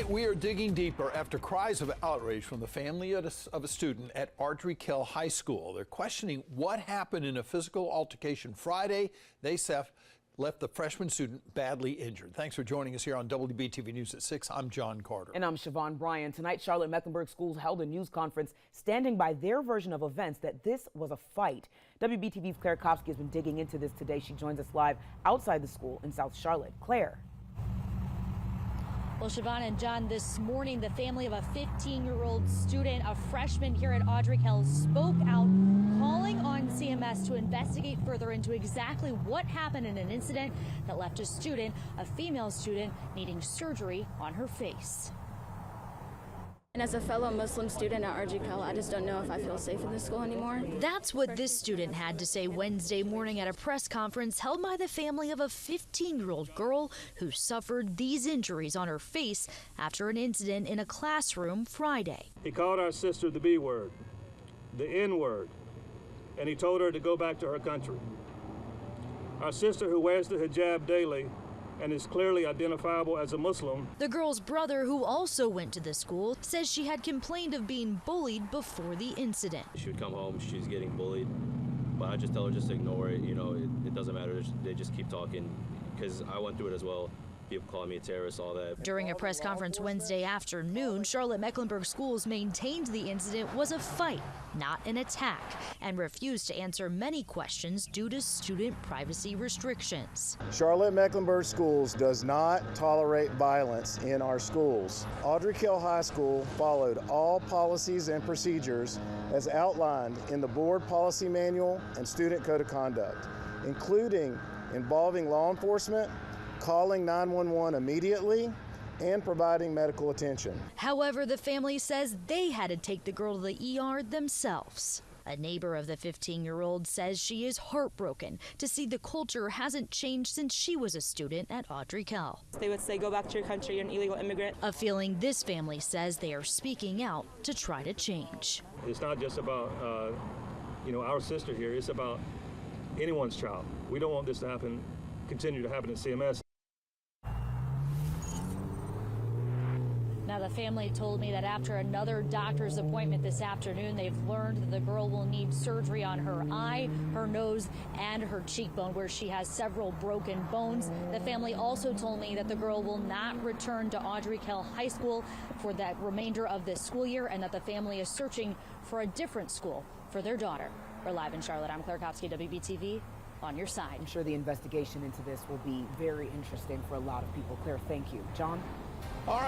Tonight, we are digging deeper after cries of outrage from the family of a student at Ardrey-Kell High School. They're questioning what happened in a physical altercation Friday. They left the freshman student badly injured. Thanks for joining us here on WBTV News at 6. I'm John Carter. And I'm Siobhan Bryan. Tonight, Charlotte-Mecklenburg Schools held a news conference standing by their version of events that this was a fight. WBTV's Claire Kopsky has been digging into this today. She joins us live outside the school in South Charlotte. Claire. Well, Siobhan and John, this morning, the family of a 15-year-old student, a freshman here at Ardrey-Kell, spoke out, calling on CMS to investigate further into exactly what happened in an incident that left a student, a female student, needing surgery on her face. And as a fellow Muslim student at Ardrey-Kell, I just don't know if I feel safe in this school anymore. That's what this student had to say Wednesday morning at a press conference held by the family of a 15-year-old girl who suffered these injuries on her face after an incident in a classroom Friday. He called our sister the B word, the N word, and he told her to go back to her country. Our sister, who wears the hijab daily and is clearly identifiable as a Muslim. The girl's brother, who also went to the school, says she had complained of being bullied before the incident. She would come home, she's getting bullied, but I just tell her just to ignore it. You know, it doesn't matter. They just keep talking, because I went through it as well. People calling me a terrorist, all that. During a press conference Wednesday afternoon, Charlotte-Mecklenburg Schools maintained the incident was a fight, not an attack, and refused to answer many questions due to student privacy restrictions. Charlotte-Mecklenburg Schools does not tolerate violence in our schools. Ardrey-Kell High School followed all policies and procedures as outlined in the board policy manual and student code of conduct, including involving law enforcement, calling 911 immediately, and providing medical attention. However, the family says they had to take the girl to the ER themselves. A neighbor of the 15-year-old says she is heartbroken to see the culture hasn't changed since she was a student at Ardrey-Kell. They would say, go back to your country, you're an illegal immigrant. A feeling this family says they are speaking out to try to change. It's not just about, our sister here. It's about anyone's child. We don't want this to happen, continue to happen at CMS. Now, the family told me that after another doctor's appointment this afternoon, they've learned that the girl will need surgery on her eye, her nose, and her cheekbone, where she has several broken bones. The family also told me that the girl will not return to Ardrey-Kell High School for that remainder of this school year, and that the family is searching for a different school for their daughter. We're live in Charlotte. I'm Claire Kopsky, WBTV, on your side. I'm sure the investigation into this will be very interesting for a lot of people. Claire, thank you. John? All right.